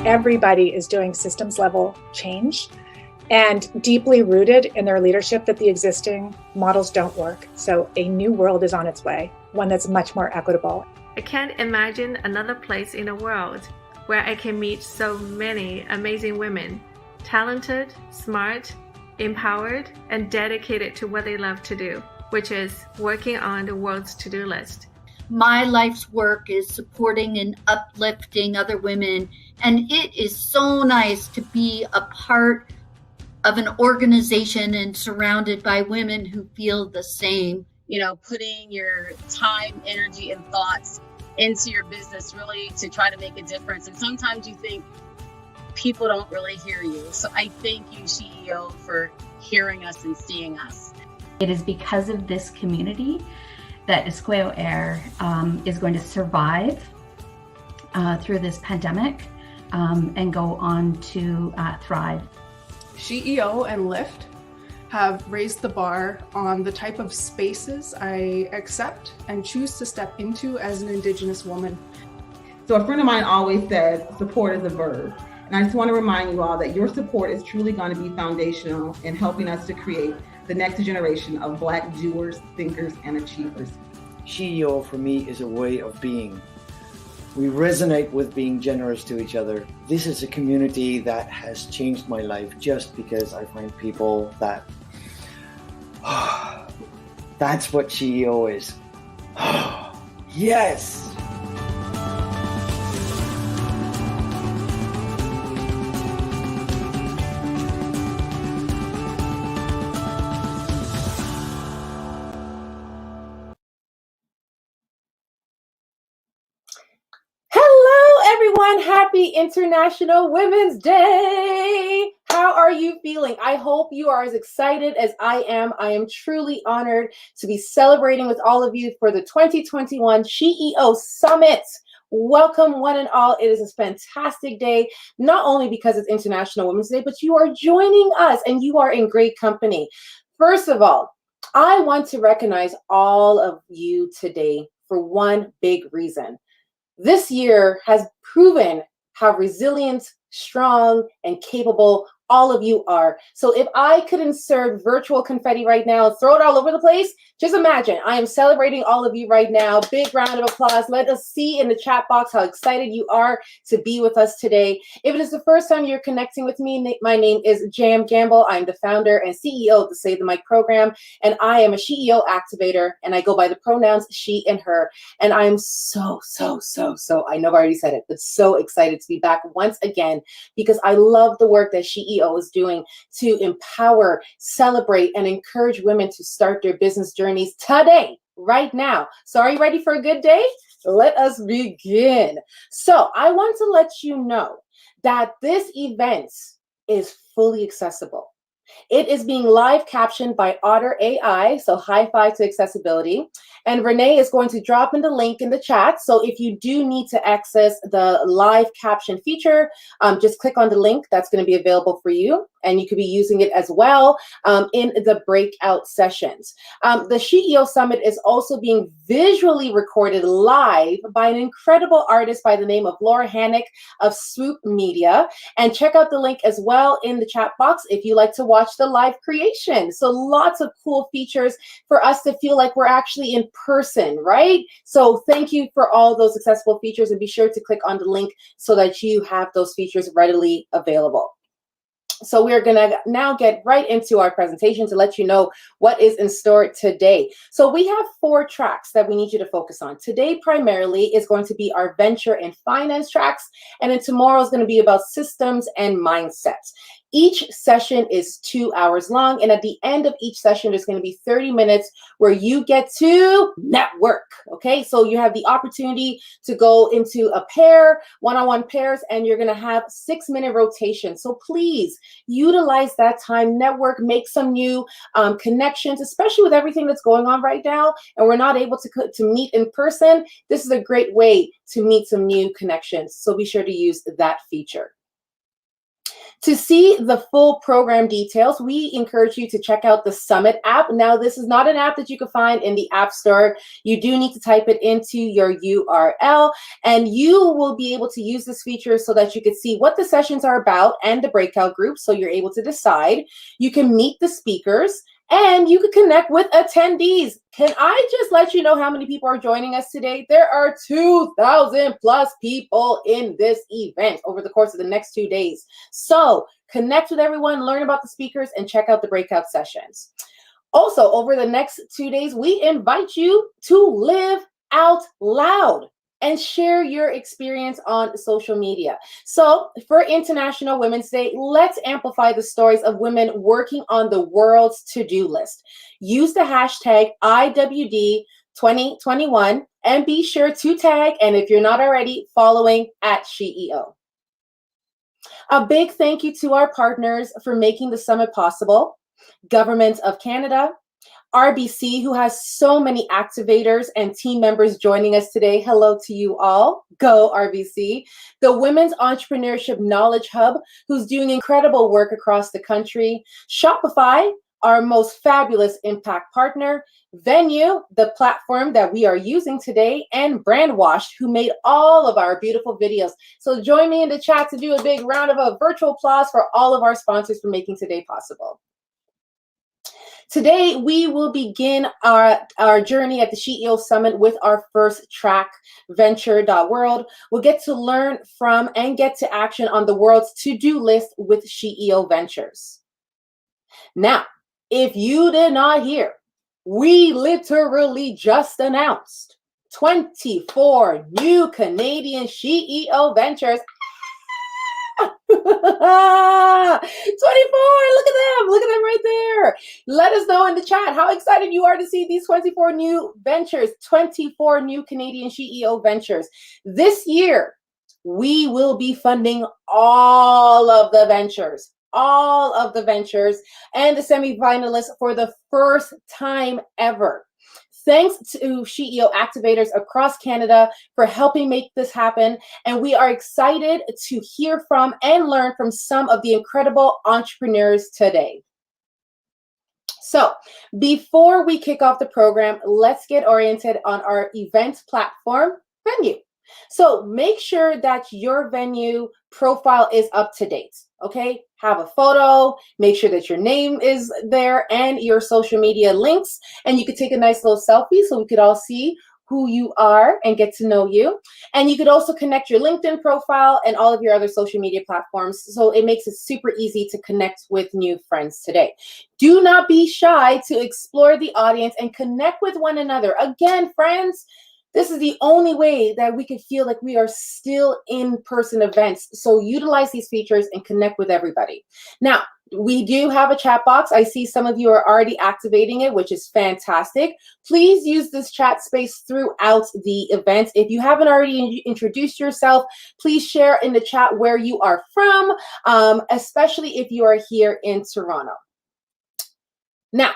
Everybody is doing systems level change and deeply rooted in their leadership that the existing models don't work. So a new world is on its way, one that's much more equitable. I can't imagine another place in the world where I can meet so many amazing women, talented, smart, empowered, and dedicated to what they love to do, which is working on the world's to-do list. My life's work is supporting and uplifting other women, and it is so nice to be a part of an organization and surrounded by women who feel the same. You know, putting your time, energy, and thoughts into your business really to try to make a difference. And sometimes you think people don't really hear you. So I thank you, SheEO, for hearing us and seeing us. It is because of this community that Iskwew Air is going to survive through this pandemic and go on to thrive. SheEO and Lyft have raised the bar on the type of spaces I accept and choose to step into as an Indigenous woman. So a friend of mine always says, support is a verb. And I just want to remind you all that your support is truly going to be foundational in helping us to create the next generation of Black doers, thinkers, and achievers. SheEO for me is a way of being. We resonate with being generous to each other. This is a community that has changed my life just because I find people that, that's what SheEO is. Yes! Everyone, happy International Women's Day. How are you feeling? I hope you are as excited as I am. I am truly honored to be celebrating with all of you for the 2021 SheEO Summit. Welcome one and all. It is a fantastic day, not only because it's International Women's Day, but you are joining us and you are in great company. First of all, I want to recognize all of you today for one big reason. This year has proven how resilient, strong, and capable all of you are. So if I could insert virtual confetti right now, throw it all over the place, just imagine I am celebrating all of you right now. Big round of applause. Let us see in the chat box how excited you are to be with us today. If it is the first time you're connecting with me, my name is Jam Gamble. I'm the founder and CEO of the Save the Mic program, and I am a SheEO activator, and I go by the pronouns she and her. And I am so, I know I already said it, but so excited to be back once again because I love the work that SheEO is doing to empower, celebrate, and encourage women to start their business journeys today, right now. So are you ready for a good day? Let us begin. So I want to let you know that this event is fully accessible. It is being live captioned by Otter AI, so high five to accessibility. And Renee is going to drop in the link in the chat. So if you do need to access the live caption feature, just click on the link that's going to be available for you. And you could be using it as well in the breakout sessions. The SheEO Summit is also being visually recorded live by an incredible artist by the name of Laura Hannock of Swoop Media. And check out the link as well in the chat box if you like to watch the live creation. So lots of cool features for us to feel like we're actually in person, right? So thank you for all those accessible features, and be sure to click on the link so that you have those features readily available. So we're going to now get right into our presentation to let you know what is in store today. So we have 4 tracks that we need you to focus on. Today primarily is going to be our venture and finance tracks, and then tomorrow is going to be about systems and mindsets. Each session is 2 hours long, and at the end of each session, there's going to be 30 minutes where you get to network, okay? So you have the opportunity to go into a pair, one-on-one pairs, and you're going to have 6-minute rotation. So please utilize that time, network, make some new connections, especially with everything that's going on right now, and we're not able to meet in person. This is a great way to meet some new connections, so be sure to use that feature. To see the full program details, we encourage you to check out the Summit app. Now, this is not an app that you can find in the App Store. You do need to type it into your URL, and you will be able to use this feature so that you can see what the sessions are about and the breakout groups, so you're able to decide. You can meet the speakers, and you can connect with attendees. Can I just let you know how many people are joining us today? There are 2,000 plus people in this event over the course of the next 2 days. So connect with everyone, learn about the speakers, and check out the breakout sessions. Also, over the next 2 days, we invite you to live out loud and share your experience on social media. So for International Women's Day, let's amplify the stories of women working on the world's to-do list. Use the hashtag IWD2021 and be sure to tag, and if you're not already, following at SheEO. A big thank you to our partners for making the summit possible. Government of Canada, RBC, who has so many activators and team members joining us today. Hello to you all. Go RBC. The Women's Entrepreneurship Knowledge Hub, who's doing incredible work across the country. Shopify, our most fabulous impact partner. Venue, the platform that we are using today. And Brandwash, who made all of our beautiful videos. So join me in the chat to do a big round of a virtual applause for all of our sponsors for making today possible. Today, we will begin our journey at the SheEO Summit with our first track, venture.world. We'll get to learn from and get to action on the world's to-do list with SheEO Ventures. Now, if you did not hear, we literally just announced 24 new Canadian SheEO Ventures. 24, look at them right there. Let us know in the chat how excited you are to see these 24 new ventures, 24 new Canadian SheEO Ventures. This year, we will be funding all of the ventures and the semi-finalists for the first time ever. Thanks to SheEO activators across Canada for helping make this happen. And we are excited to hear from and learn from some of the incredible entrepreneurs today. So before we kick off the program, let's get oriented on our event platform, Venue. So make sure that your Venue profile is up to date, okay? Have a photo, make sure that your name is there and your social media links, and you could take a nice little selfie so we could all see who you are and get to know you. And you could also connect your LinkedIn profile and all of your other social media platforms, so it makes it super easy to connect with new friends today. Do not be shy to explore the audience and connect with one another. Again, friends, this is the only way that we can feel like we are still in-person events. So utilize these features and connect with everybody. Now, we do have a chat box. I see some of you are already activating it, which is fantastic. Please use this chat space throughout the event. If you haven't already introduced yourself, please share in the chat where you are from, especially if you are here in Toronto. Now,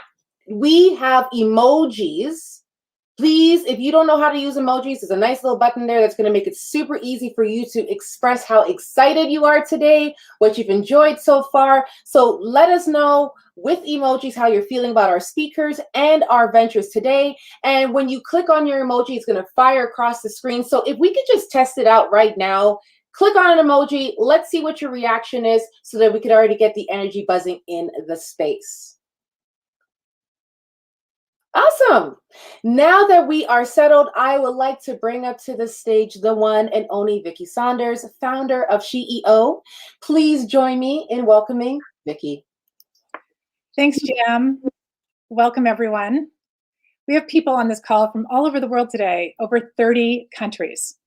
we have emojis. Please, if you don't know how to use emojis, there's a nice little button there that's going to make it super easy for you to express how excited you are today, what you've enjoyed so far. So let us know with emojis how you're feeling about our speakers and our ventures today. And when you click on your emoji, it's going to fire across the screen. So if we could just test it out right now, click on an emoji. Let's see what your reaction is so that we could already get the energy buzzing in the space. Awesome. Now that we are settled, I would like to bring up to the stage the one and only Vicky Saunders, founder of SheEO. Please join me in welcoming Vicky. Thanks, Jam. Welcome, everyone. We have people on this call from all over the world today, over 30 countries.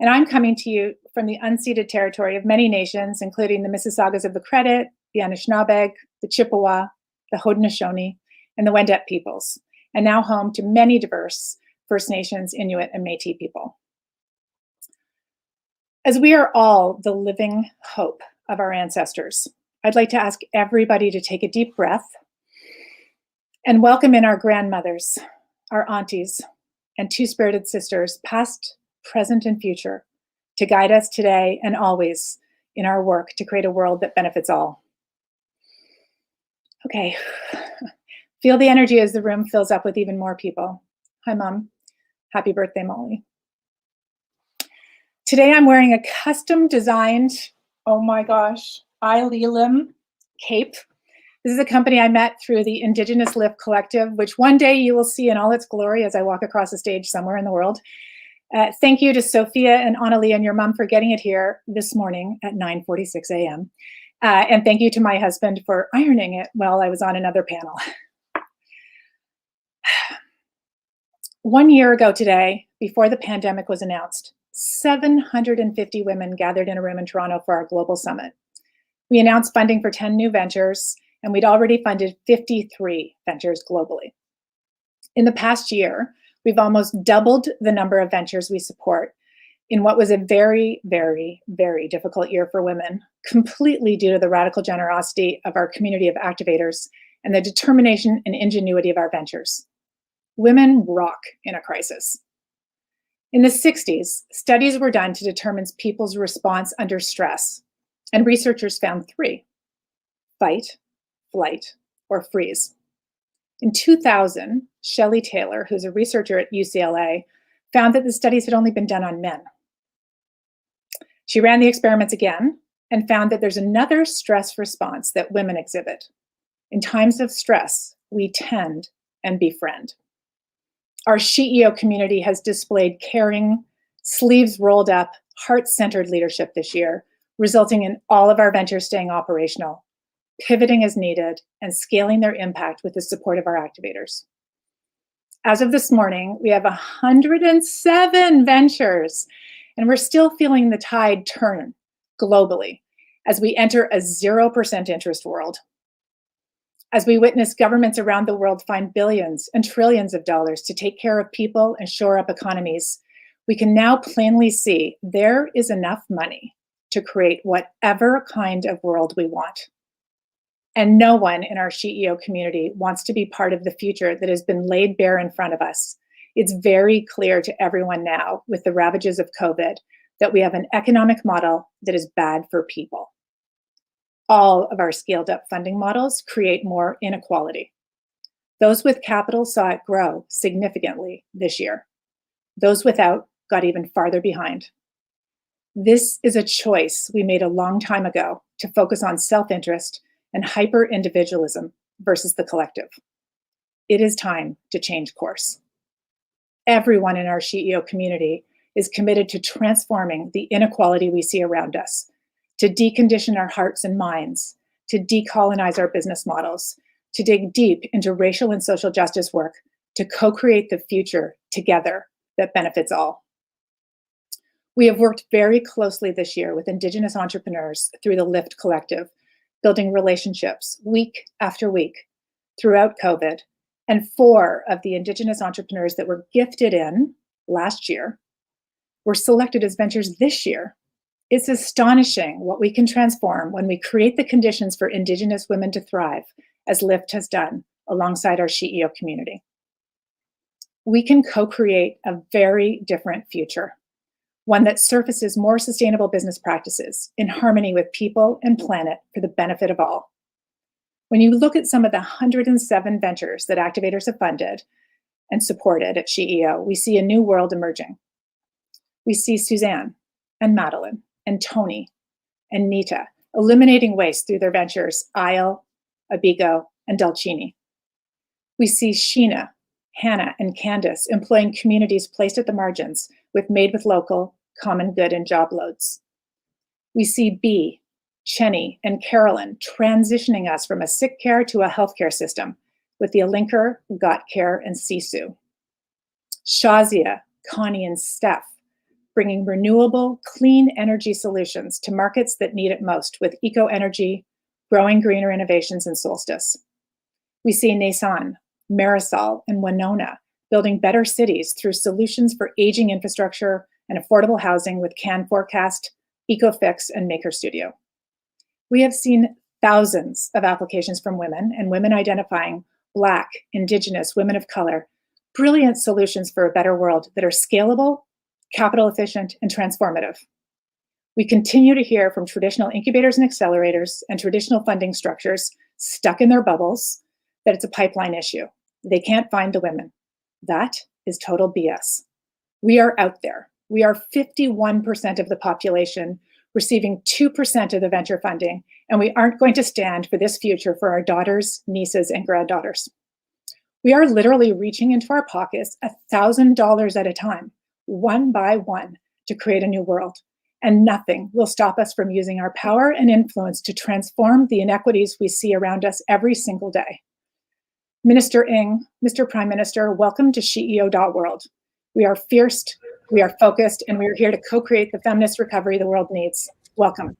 And I'm coming to you from the unceded territory of many nations, including the Mississaugas of the Credit, the Anishinaabe, the Chippewa, the Haudenosaunee, and the Wendat peoples, and now home to many diverse First Nations, Inuit, and Métis people. As we are all the living hope of our ancestors, I'd like to ask everybody to take a deep breath and welcome in our grandmothers, our aunties, and two-spirited sisters, past, present, and future, to guide us today and always in our work to create a world that benefits all. Okay, feel the energy as the room fills up with even more people. Hi, Mom. Happy birthday, Molly. Today I'm wearing a custom designed, oh my gosh, Ililim cape. This is a company I met through the Indigenous Lift Collective, which one day you will see in all its glory as I walk across the stage somewhere in the world. Thank you to Sophia and Annalie and your mom for getting it here this morning at 9:46 a.m. And thank you to my husband for ironing it while I was on another panel. 1 year ago today, before the pandemic was announced, 750 women gathered in a room in Toronto for our global summit. We announced funding for 10 new ventures, and we'd already funded 53 ventures globally. In the past year, we've almost doubled the number of ventures we support in what was a very, very, very difficult year for women, completely due to the radical generosity of our community of activators and the determination and ingenuity of our ventures. Women rock in a crisis. In the 60s, studies were done to determine people's response under stress, and researchers found 3: fight, flight, or freeze. In 2000, Shelley Taylor, who's a researcher at UCLA, found that the studies had only been done on men. She ran the experiments again and found that there's another stress response that women exhibit. In times of stress, we tend and befriend. Our SheEO community has displayed caring, sleeves rolled up, heart-centered leadership this year, resulting in all of our ventures staying operational, pivoting as needed, and scaling their impact with the support of our activators. As of this morning, we have 107 ventures, and we're still feeling the tide turn globally as we enter a 0% interest world. As we witness governments around the world find billions and trillions of dollars to take care of people and shore up economies, we can now plainly see there is enough money to create whatever kind of world we want. And no one in our SheEO community wants to be part of the future that has been laid bare in front of us. It's very clear to everyone now, with the ravages of COVID, that we have an economic model that is bad for people. All of our scaled up funding models create more inequality. Those with capital saw it grow significantly this year. Those without got even farther behind. This is a choice we made a long time ago to focus on self-interest and hyper-individualism versus the collective. It is time to change course. Everyone in our SheEO community is committed to transforming the inequality we see around us, to decondition our hearts and minds, to decolonize our business models, to dig deep into racial and social justice work, to co-create the future together that benefits all. We have worked very closely this year with Indigenous entrepreneurs through the Lift Collective, building relationships week after week throughout COVID, and 4 of the Indigenous entrepreneurs that were gifted in last year were selected as ventures this year. It's astonishing what we can transform when we create the conditions for Indigenous women to thrive, as Lift has done alongside our SheEO community. We can co-create a very different future, one that surfaces more sustainable business practices in harmony with people and planet for the benefit of all. When you look at some of the 107 ventures that activators have funded and supported at SheEO, we see a new world emerging. We see Suzanne and Madeline and Tony and Nita eliminating waste through their ventures Isle, Abigo, and Dalchini. We see Sheena, Hannah, and Candace employing communities placed at the margins with Made with Local, Common Good, and job loads. We see Bee, Chenny, and Carolyn transitioning us from a sick care to a healthcare system with the Alinker, Got Care, and Sisu. Shazia, Connie, and Steph bringing renewable, clean energy solutions to markets that need it most with Eco Energy, Growing Greener Innovations, and Solstice. We see Nason, Marisol, and Winona building better cities through solutions for aging infrastructure and affordable housing with CANN Forecast, EcoFix, and Maker Studio. We have seen thousands of applications from women and women identifying Black, Indigenous, women of color, brilliant solutions for a better world that are scalable, capital efficient, and transformative. We continue to hear from traditional incubators and accelerators and traditional funding structures stuck in their bubbles that it's a pipeline issue. They can't find the women. That is total BS. We are out there. We are 51% of the population receiving 2% of the venture funding, and we aren't going to stand for this future for our daughters, nieces, and granddaughters. We are literally reaching into our pockets $1,000 at a time, one by one, to create a new world. And nothing will stop us from using our power and influence to transform the inequities we see around us every single day. Minister Ng, Mr. Prime Minister, welcome to SheEO.world. We are fierce, we are focused, and we are here to co-create the feminist recovery the world needs. Welcome.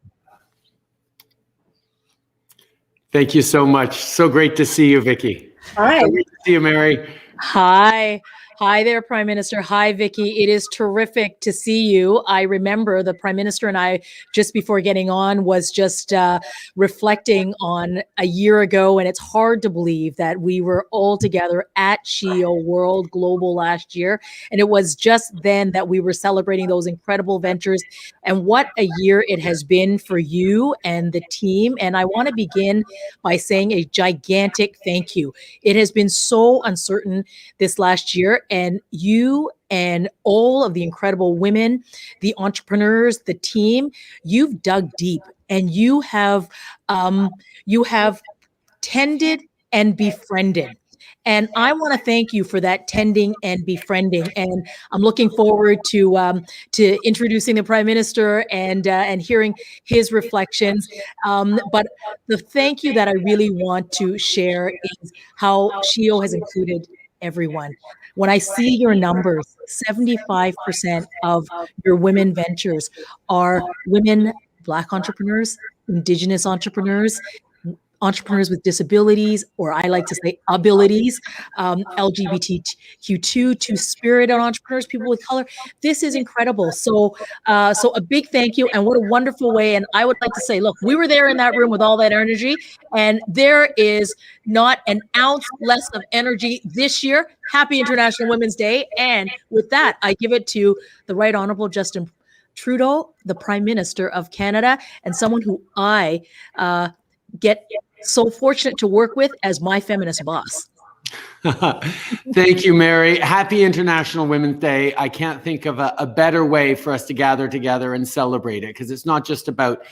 Thank you so much. So great to see you, Vicki. Hi. So great to see you, Mary. Hi. Hi there, Prime Minister. Hi, Vicki. It is terrific to see you. I remember the Prime Minister and I, just before getting on, was just reflecting on a year ago, and it's hard to believe that we were all together at SheEO World Global last year, and it was just then that we were celebrating those incredible ventures, and what a year it has been for you and the team. And I want to begin by saying a gigantic thank you. It has been so uncertain this last year, and you and all of the incredible women, the entrepreneurs, the team, you've dug deep, and you have tended and befriended. And I want to thank you for that tending and befriending. And I'm looking forward to introducing the Prime Minister and hearing his reflections. But the thank you that I really want to share is how SheEO has included everyone. When I see your numbers, 75% of your women ventures are women, Black entrepreneurs, Indigenous entrepreneurs, entrepreneurs with disabilities, or I like to say abilities, LGBTQ2, two-spirit entrepreneurs, people with color. This is incredible. So a big thank you, and what a wonderful way. And I would like to say, look, we were there in that room with all that energy, and there is not an ounce less of energy this year. Happy International Women's Day. And with that, I give it to the Right Honorable Justin Trudeau, the Prime Minister of Canada, and someone who I get so fortunate to work with as my feminist boss. Thank you, Mary. Happy International Women's Day. I can't think of a better way for us to gather together and celebrate it, because it's not just about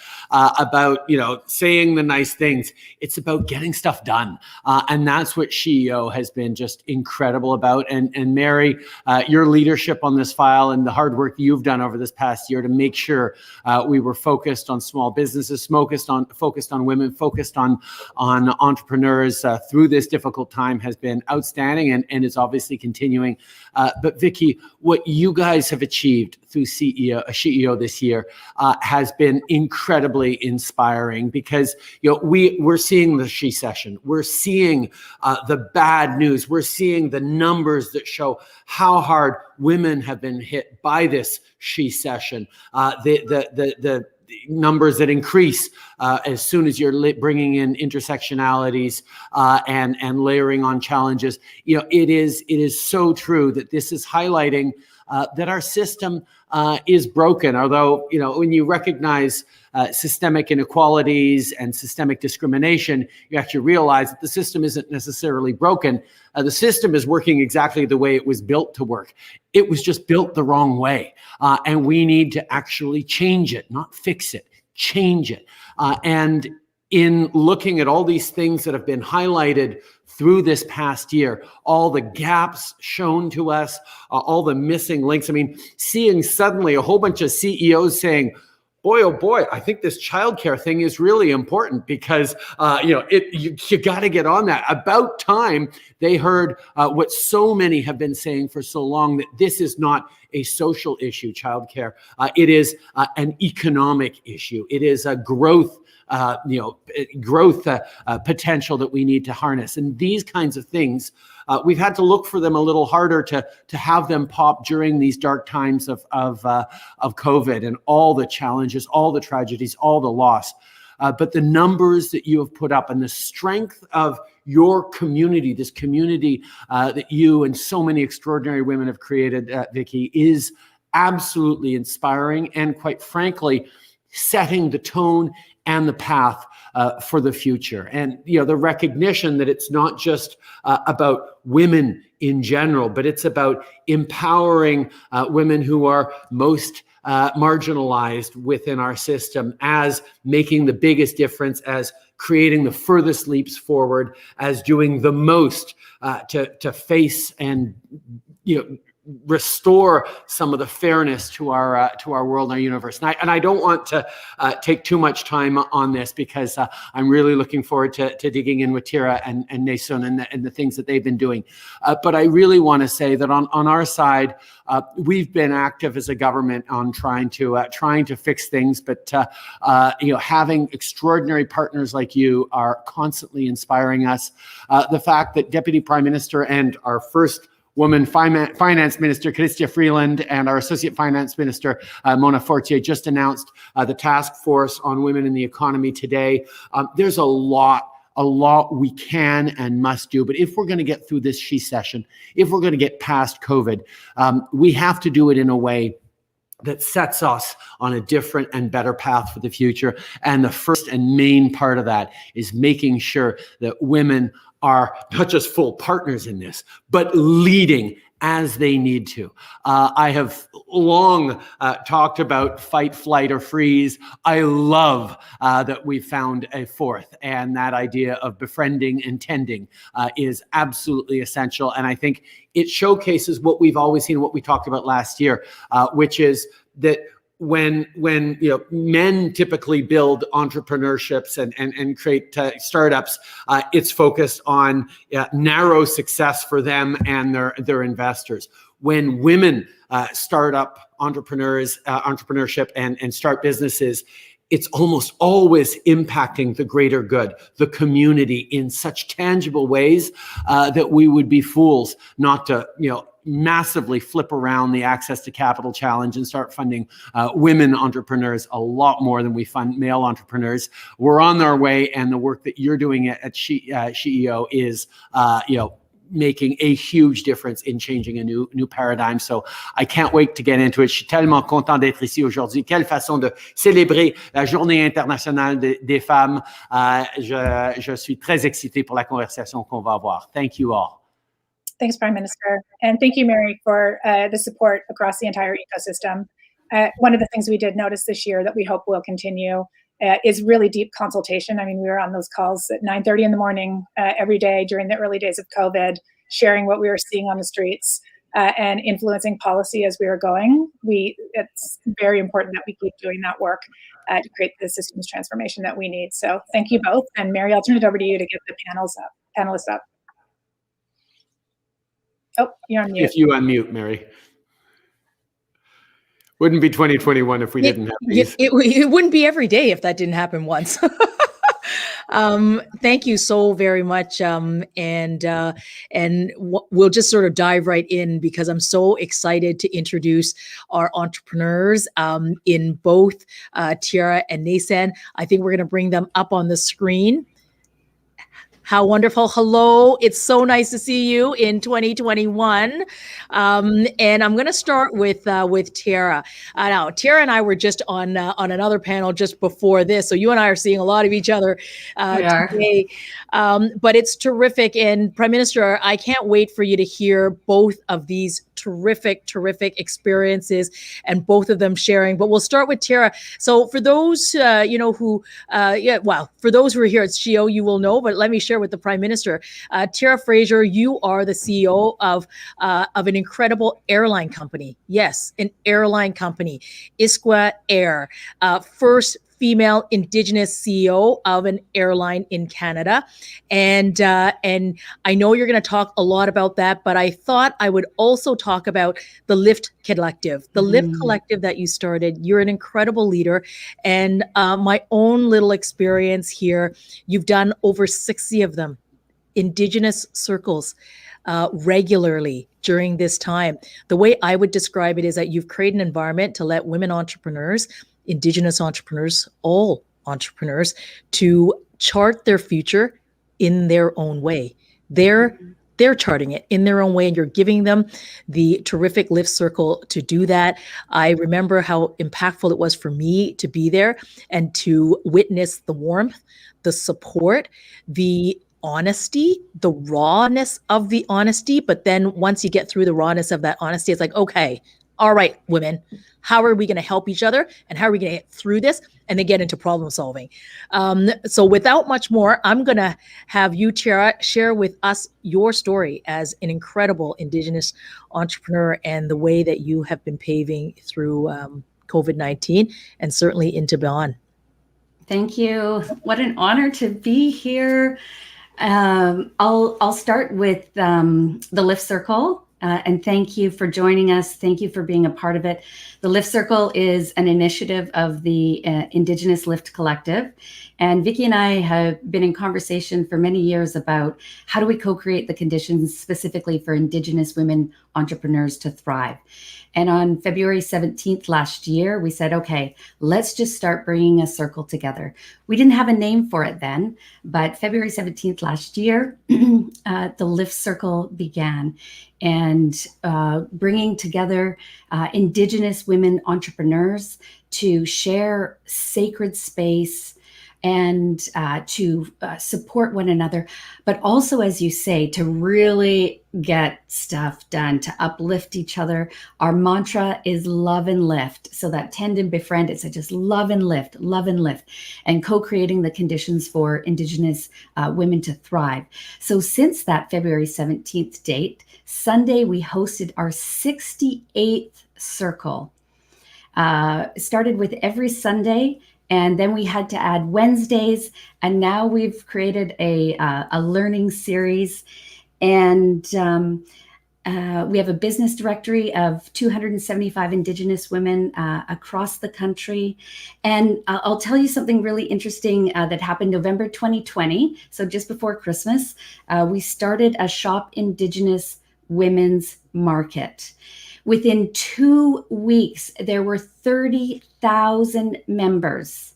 saying the nice things. It's about getting stuff done, and that's what SheEO has been just incredible about. And Mary, your leadership on this file and the hard work you've done over this past year to make sure we were focused on small businesses, focused on women, focused on entrepreneurs through this difficult time has been outstanding, and is obviously continuing. But Vicki, what you guys have achieved through SheEO this year has been incredibly inspiring, because we're seeing the She Session, we're seeing the bad news, we're seeing the numbers that show how hard women have been hit by this She Session. The numbers that increase as soon as you're bringing in intersectionalities and layering on challenges. It is so true that this is highlighting that our system is broken. Although, when you recognize systemic inequalities and systemic discrimination, you actually realize that the system isn't necessarily broken. The system is working exactly the way it was built to work. It was just built the wrong way. And we need to actually change it, not fix it, change it. And in looking at all these things that have been highlighted through this past year, all the gaps shown to us, all the missing links. I mean, seeing suddenly a whole bunch of CEOs saying, boy, oh boy, I think this childcare thing is really important, because you got to get on that. About time they heard what so many have been saying for so long, that this is not a social issue, childcare. It is an economic issue. It is a growth potential that we need to harness. And these kinds of things, we've had to look for them a little harder to have them pop during these dark times of COVID and all the challenges, all the tragedies, all the loss. But the numbers that you have put up and the strength of your community, this community that you and so many extraordinary women have created, Vicki, is absolutely inspiring. And quite frankly, setting the tone and the path for the future. And, the recognition that it's not just about women in general, but it's about empowering women who are most marginalized within our system, as making the biggest difference, as creating the furthest leaps forward, as doing the most to face and restore some of the fairness to our world and our universe. And I don't want to take too much time on this, because I'm really looking forward to digging in with Tira and Nason and the things that they've been doing. But I really want to say that on our side, we've been active as a government on trying to fix things. But having extraordinary partners like you are constantly inspiring us. The fact that Deputy Prime Minister and our first woman finance minister, Chrystia Freeland, and our associate finance minister, Mona Fortier, just announced the task force on women in the economy today. There's a lot we can and must do. But if we're going to get through this She session, if we're going to get past COVID, we have to do it in a way that sets us on a different and better path for the future. And the first and main part of that is making sure that women are not just full partners in this, but leading as they need to. I have long talked about fight, flight, or freeze. I love that we found a fourth, and that idea of befriending and tending is absolutely essential. And I think it showcases what we've always seen, what we talked about last year, which is that when men typically build entrepreneurships and create startups, it's focused on narrow success for them and their investors. When women start up entrepreneurship and start businesses, it's almost always impacting the greater good, the community, in such tangible ways that we would be fools not to, massively flip around the access to capital challenge and start funding women entrepreneurs a lot more than we fund male entrepreneurs. We're on our way, and the work that you're doing at SheEO is, making a huge difference in changing a new paradigm. So I can't wait to get into it. Je suis tellement content d'être ici aujourd'hui. Quelle façon de célébrer la Journée internationale des femmes. Je suis très excité pour la conversation qu'on va avoir. Thank you all. Thanks, Prime Minister. And thank you, Mary, for the support across the entire ecosystem. One of the things we did notice this year that we hope will continue is really deep consultation. I mean, we were on those calls at 9:30 in the morning every day during the early days of COVID, sharing what we were seeing on the streets and influencing policy as we were going. It's very important that we keep doing that work to create the systems transformation that we need. So thank you both. And Mary, I'll turn it over to you to get the panelists up. Oh, you're on mute. If you unmute, Mary. Wouldn't be 2021 if we didn't have these. It wouldn't be every day if that didn't happen once. Thank you so very much. And we'll just sort of dive right in, because I'm so excited to introduce our entrepreneurs in both Tira and Nason. I think we're going to bring them up on the screen. How wonderful. Hello. It's so nice to see you in 2021. And I'm going to start with Tara. Now, Tara and I were just on another panel just before this. So you and I are seeing a lot of each other today. But it's terrific. And Prime Minister, I can't wait for you to hear both of these terrific experiences and both of them sharing. But we'll start with Tara. So for those, for those who are here at SheEO, you will know, but let me share with the Prime Minister. Tara Fraser, you are the CEO of an incredible airline company. Yes, an airline company, Iskwew Air, first female Indigenous CEO of an airline in Canada. And I know you're going to talk a lot about that, but I thought I would also talk about the Lift Collective. The Lift Collective that you started, you're an incredible leader. And my own little experience here, you've done over 60 of them, Indigenous circles, regularly during this time. The way I would describe it is that you've created an environment to let women entrepreneurs, Indigenous entrepreneurs, all entrepreneurs, to chart their future in their own way. They're they're charting it in their own way, and you're giving them the terrific Lift Circle to do that. I remember how impactful it was for me to be there and to witness the warmth, the support, the honesty, the rawness of the honesty. But then once you get through the rawness of that honesty, it's like, okay, all right, women, how are we going to help each other, and how are we going to get through this and then get into problem solving? So without much more, I'm going to have you, Tara, share with us your story as an incredible Indigenous entrepreneur and the way that you have been paving through COVID-19 and into beyond. Thank you. What an honor to be here. I'll start with the Lift Circle. And thank you for joining us. Thank you for being a part of it. The Lift Circle is an initiative of the Indigenous Lift Collective. And Vicki and I have been in conversation for many years about how do we co-create the conditions specifically for Indigenous women entrepreneurs to thrive. And on February 17th last year, we said, okay, let's just start bringing a circle together. We didn't have a name for it then, but February 17th last year, the Lift Circle began, and bringing together Indigenous women entrepreneurs to share sacred space and to support one another, but also, as you say, to really get stuff done, to uplift each other. Our mantra is love and lift. So that tend and befriend, it's just love and lift, and co-creating the conditions for Indigenous women to thrive. So since that February 17th date, Sunday, we hosted our 68th circle. Started with every Sunday, and then we had to add Wednesdays, and now we've created a learning series. And we have a business directory of 275 Indigenous women across the country. And I'll tell you something really interesting that happened November 2020. So just before Christmas, we started a Shop Indigenous Women's Market. Within 2 weeks, there were 30,000 members.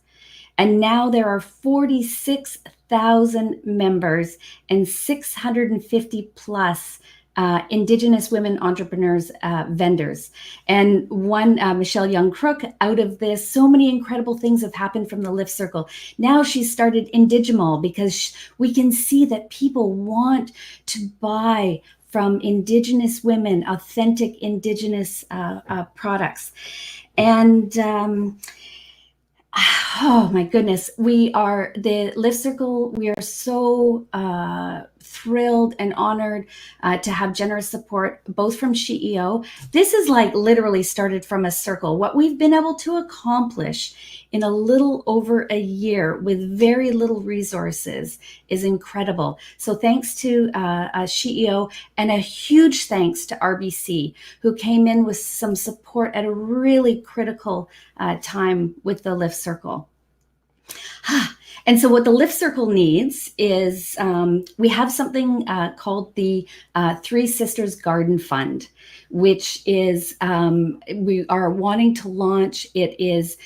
And now there are 46,000 members and 650 plus Indigenous women entrepreneurs, vendors. And one, Michelle Young Crook, out of this, so many incredible things have happened from the Lift Circle. Now she's started Indigimal because we can see that people want to buy from Indigenous women, authentic Indigenous products. And oh my goodness, the Lift Circle, we are so thrilled and honored to have generous support, both from SheEO. This is like literally started from a circle. What we've been able to accomplish in a little over a year with very little resources is incredible. So thanks to SheEO, and a huge thanks to RBC, who came in with some support at a really critical time with the Lift Circle. And so what the Lift Circle needs is we have something called the Three Sisters Garden Fund, which is we are wanting to launch. It is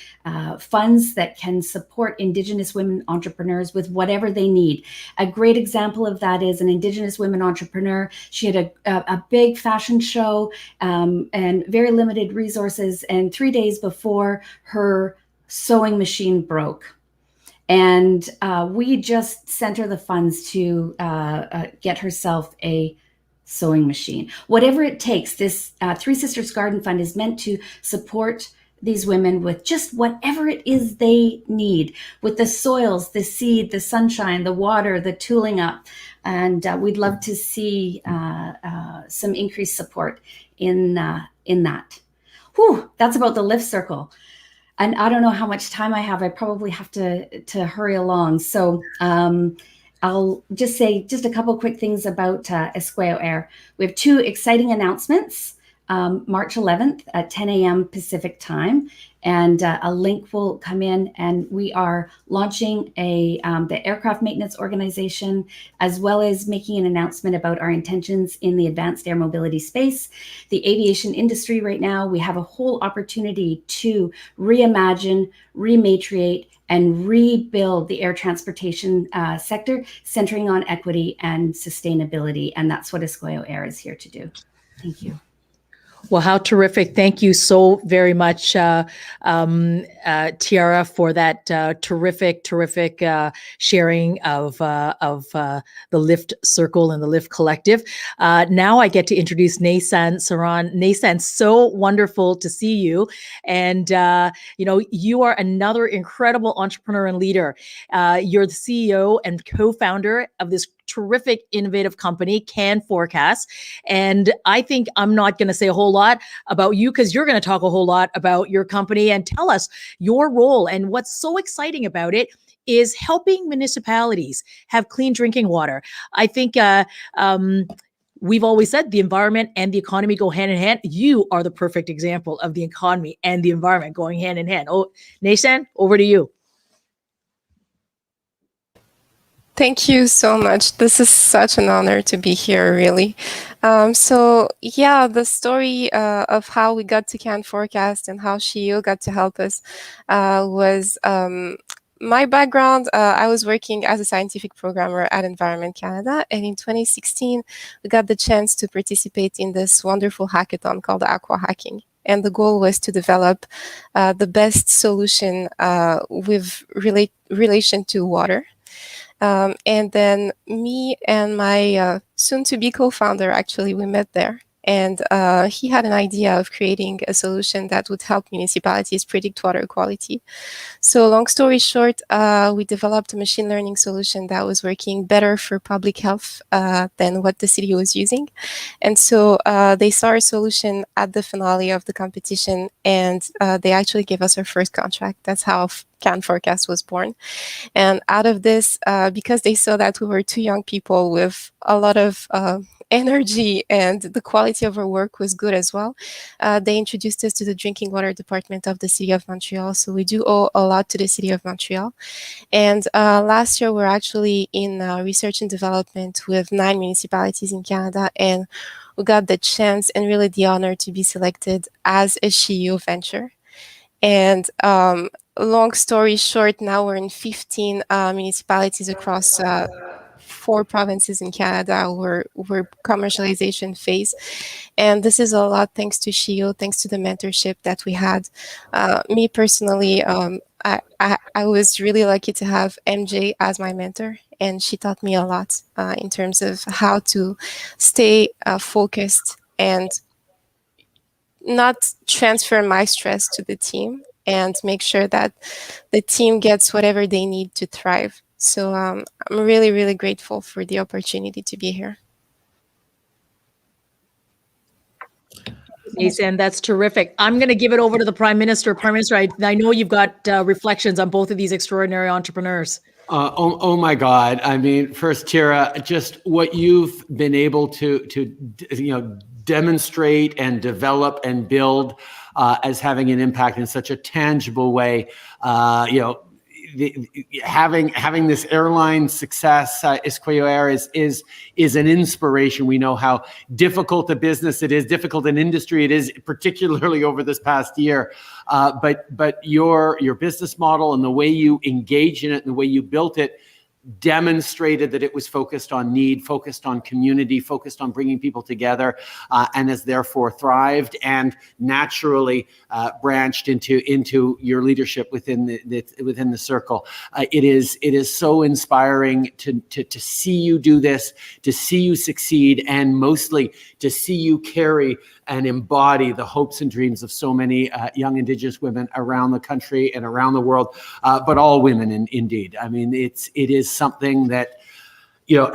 funds that can support Indigenous women entrepreneurs with whatever they need. A great example of that is an Indigenous women entrepreneur. She had a big fashion show and very limited resources. And 3 days before, her sewing machine broke. And we just sent her the funds to get herself a sewing machine. Whatever it takes, this Three Sisters Garden Fund is meant to support these women with just whatever it is they need, with the soils, the seed, the sunshine, the water, the tooling up. And we'd love to see some increased support in that. Whew, that's about the Lift Circle. And I don't know how much time I have. I probably have to hurry along. So I'll just say just a couple quick things about Iskwew Air. We have 2 exciting announcements. March 11th at 10 a.m. Pacific time. And a link will come in, and we are launching the aircraft maintenance organization, as well as making an announcement about our intentions in the advanced air mobility space. The aviation industry right now, we have a whole opportunity to reimagine, rematriate, and rebuild the air transportation sector, centering on equity and sustainability. And that's what Iskwew Air is here to do. Thank you. Well, how terrific. Thank you so very much, Tiara, for that terrific sharing of the Lift Circle and the Lift Collective. Now I get to introduce Naysan Saran. Naysan, so wonderful to see you. And, you are another incredible entrepreneur and leader. You're the CEO and co-founder of this terrific innovative company, CANN Forecast. And I think I'm not going to say a whole lot about you, because you're going to talk a whole lot about your company and tell us your role. And what's so exciting about it is helping municipalities have clean drinking water. I think we've always said the environment and the economy go hand in hand. You are the perfect example of the economy and the environment going hand in hand. Oh, Naysan, over to you. Thank you so much. This is such an honor to be here, really. The story of how we got to CANN Forecast and how SheEO got to help us was my background. I was working as a scientific programmer at Environment Canada, and in 2016, we got the chance to participate in this wonderful hackathon called Aqua Hacking. And the goal was to develop the best solution with relation to water. And then me and my soon-to-be co-founder, actually, we met there. And he had an idea of creating a solution that would help municipalities predict water quality. So long story short, we developed a machine learning solution that was working better for public health than what the city was using. And so they saw our solution at the finale of the competition, and they actually gave us our first contract. That's how CANN Forecast was born. And out of this, because they saw that we were two young people with a lot of energy and the quality of our work was good as well, they introduced us to the drinking water department of the city of Montreal. So we do owe a lot to the city of Montreal. And last year, we're actually in research and development with 9 municipalities in Canada, and we got the chance and really the honor to be selected as a SheEO venture. And long story short, now we're in 15 municipalities across 4 provinces in Canada. We're commercialization phase. And this is a lot thanks to SheEO, thanks to the mentorship that we had. Me personally, I was really lucky to have MJ as my mentor, and she taught me a lot in terms of how to stay focused and not transfer my stress to the team and make sure that the team gets whatever they need to thrive. So I'm really, really grateful for the opportunity to be here. Naysan, that's terrific. I'm going to give it over to the Prime Minister. Prime Minister, I know you've got reflections on both of these extraordinary entrepreneurs. Oh my God. I mean, first, Tiara, just what you've been able to demonstrate and develop and build as having an impact in such a tangible way. Having this airline success, Iskwew Air is an inspiration. We know how difficult a business it is, difficult an industry it is, particularly over this past year. But your business model and the way you engage in it and the way you built it demonstrated that it was focused on need, focused on community, focused on bringing people together, and has therefore thrived and naturally branched into your leadership within the circle. It is so inspiring to see you do this, to see you succeed, and mostly to see you carry and embody the hopes and dreams of so many young Indigenous women around the country and around the world, but all women indeed. I mean, it is something that,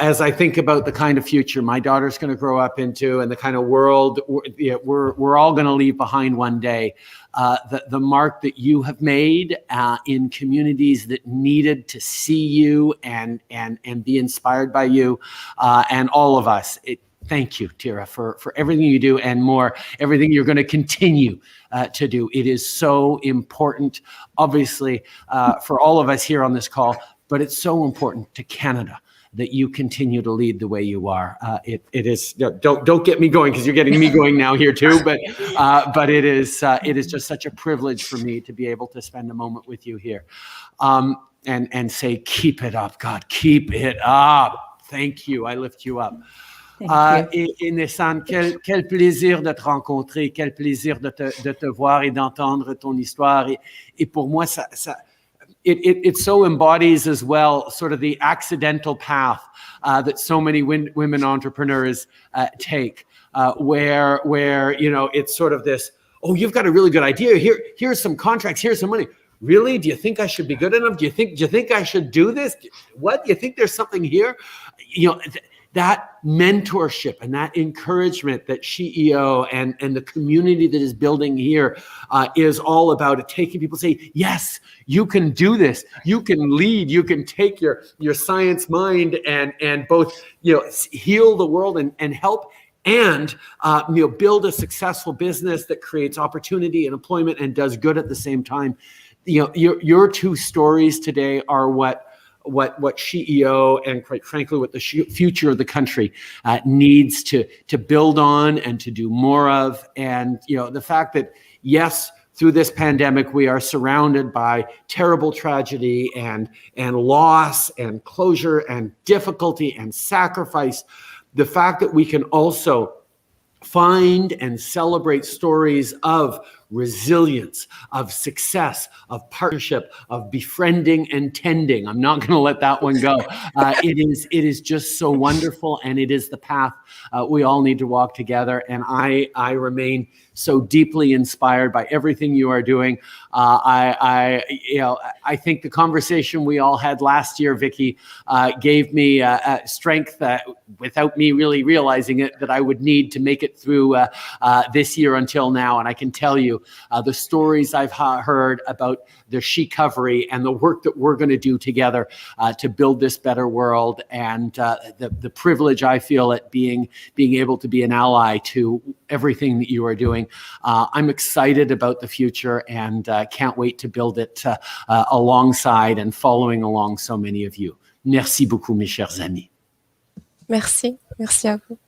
as I think about the kind of future my daughter's going to grow up into and the kind of world we're all going to leave behind one day, the mark that you have made in communities that needed to see you and be inspired by you, and all of us, thank you, Tira, for everything you do and more, everything you're going to continue to do. It is so important, obviously, for all of us here on this call, but it's so important to Canada that you continue to lead the way you are. It is, don't get me going, because you're getting me going now here too, but it is just such a privilege for me to be able to spend a moment with you here. And say, keep it up, God, keep it up. Thank you, I lift you up. Et Nessan, quel plaisir de te rencontrer, quel plaisir de te voir et d'entendre ton histoire. Et pour moi, it so embodies as well sort of the accidental path that so many women entrepreneurs take, where it's sort of this, oh, you've got a really good idea. Here's some contracts, here's some money. Really? Do you think I should be good enough? Do you think I should do this? What? Do you think there's something here? That mentorship and that encouragement that SheEO and the community that is building here is all about, taking people say, yes, you can do this. You can lead. You can take your science mind and both heal the world and help and build a successful business that creates opportunity and employment and does good at the same time. Your two stories today are what SheEO and, quite frankly, what the future of the country needs to build on and to do more of. And the fact that, yes, through this pandemic we are surrounded by terrible tragedy and loss and closure and difficulty and sacrifice, the fact that we can also find and celebrate stories of resilience, of success, of partnership, of befriending and tending. I'm not going to let that one go. It is just so wonderful, and it is the path we all need to walk together. And I remain so deeply inspired by everything you are doing. I think the conversation we all had last year, Vicky, gave me strength without me really realizing it that I would need to make it through this year until now. And I can tell you the stories I've heard about the She-covery and the work that we're going to do together to build this better world, and the privilege I feel at being able to be an ally to everything that you are doing. I'm excited about the future and can't wait to build it alongside and following along so many of you. Merci beaucoup, mes chers amis. Merci. Merci à vous.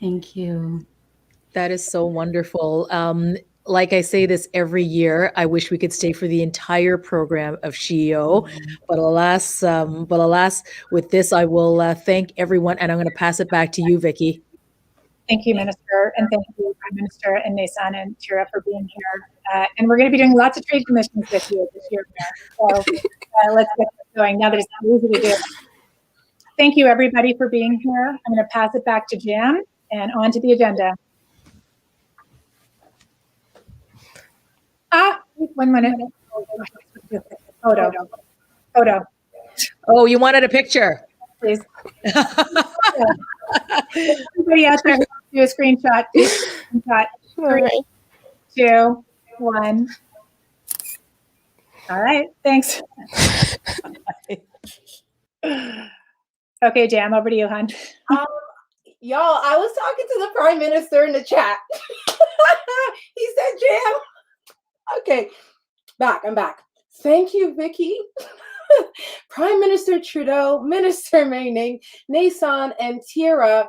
Thank you. That is so wonderful. Like I say this every year, I wish we could stay for the entire program of SheEO, but alas, with this, I will thank everyone, and I'm going to pass it back to you, Vicky. Thank you, Minister, and thank you, Prime Minister, and Nessan and Tira for being here. And we're going to be doing lots of trade commissions this year. So let's get going now that it's not easy to do. Thank you, everybody, for being here. I'm going to pass it back to Jam and on to the agenda. 1 minute. Photo. Oh, you wanted a picture? Please. Everybody out there, do a screenshot. Three, 2, 1. All right. Thanks. Okay, Jam, over to you, hon. Y'all, I was talking to the Prime Minister in the chat. He said, Jam. Okay, I'm back. Thank you, Vicky. Prime Minister Trudeau, Minister Meining, Nessan, and Tira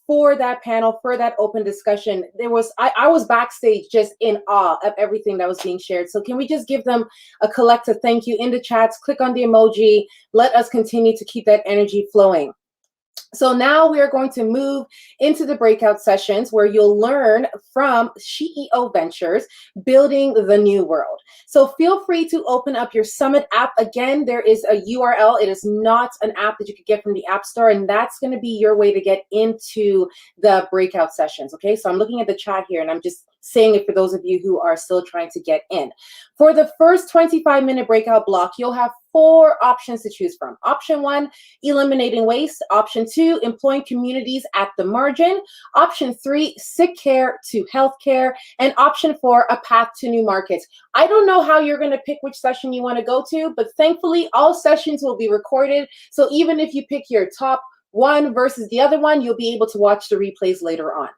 for that panel, for that open discussion. I was backstage just in awe of everything that was being shared. So can we just give them a collective thank you in the chats? Click on the emoji. Let us continue to keep that energy flowing. So now we are going to move into the breakout sessions where you'll learn from SheEO Ventures, building the new world. So feel free to open up your Summit app. Again, there is a URL. It is not an app that you could get from the App Store, and that's going to be your way to get into the breakout sessions. Okay, so I'm looking at the chat here, and I'm just saying it for those of you who are still trying to get in. For the first 25-minute breakout block, you'll have 4 options to choose from. Option 1, eliminating waste. Option 2, employing communities at the margin. Option 3, sick care to healthcare. And option 4, a path to new markets. I don't know how you're going to pick which session you want to go to, but thankfully all sessions will be recorded. So even if you pick your top one versus the other one, you'll be able to watch the replays later on.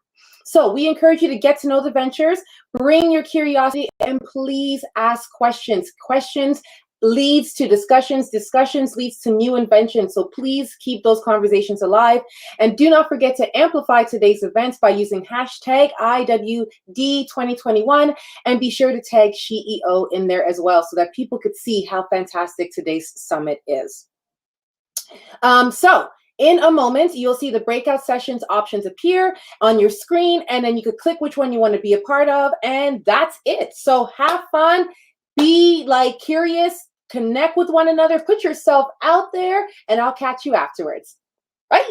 So we encourage you to get to know the ventures, bring your curiosity, and please ask questions. Questions leads to discussions. Discussions leads to new inventions. So please keep those conversations alive. And do not forget to amplify today's events by using hashtag IWD2021, and be sure to tag SheEO in there as well so that people could see how fantastic today's summit is. So in a moment, you'll see the breakout sessions options appear on your screen, and then you could click which one you want to be a part of, and that's it. So have fun, be like curious, connect with one another, put yourself out there, and I'll catch you afterwards. Bye.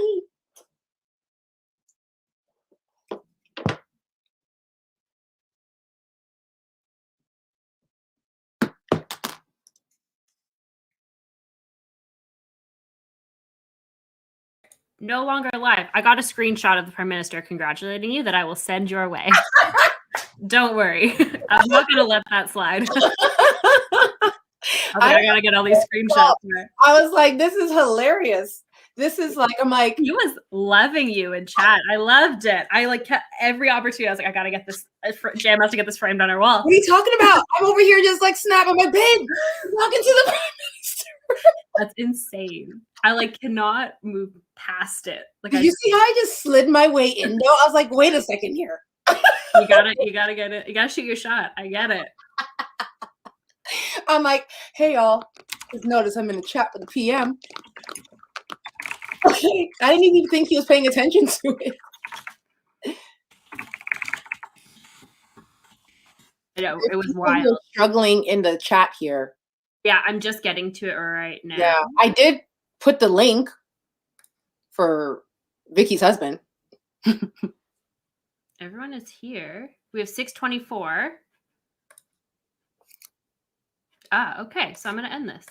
No longer live. I got a screenshot of the Prime Minister congratulating you that I will send your way. Don't worry. I'm not going to let that slide. I gotta get all these screenshots. I was like, this is hilarious. This is like, I'm like, he was loving you in chat. I loved it. I like kept every opportunity. I was like, I gotta get this. Jam has to get this framed on our wall. What are you talking about? I'm over here just like snapping my bed, talking to the Prime Minister. That's insane. I like cannot move past it. Like, did you see how I just slid my way in? No, I was like, wait a second here. You gotta get it. You gotta shoot your shot. I get it. I'm like, hey y'all, just notice I'm in a chat with the PM. Okay, I didn't even think he was paying attention to it. I know, it was wild. Struggling in the chat here. Yeah, I'm just getting to it right now. Yeah, I did put the link for Vicky's husband. Everyone is here. We have 624. Okay, so I'm going to end this.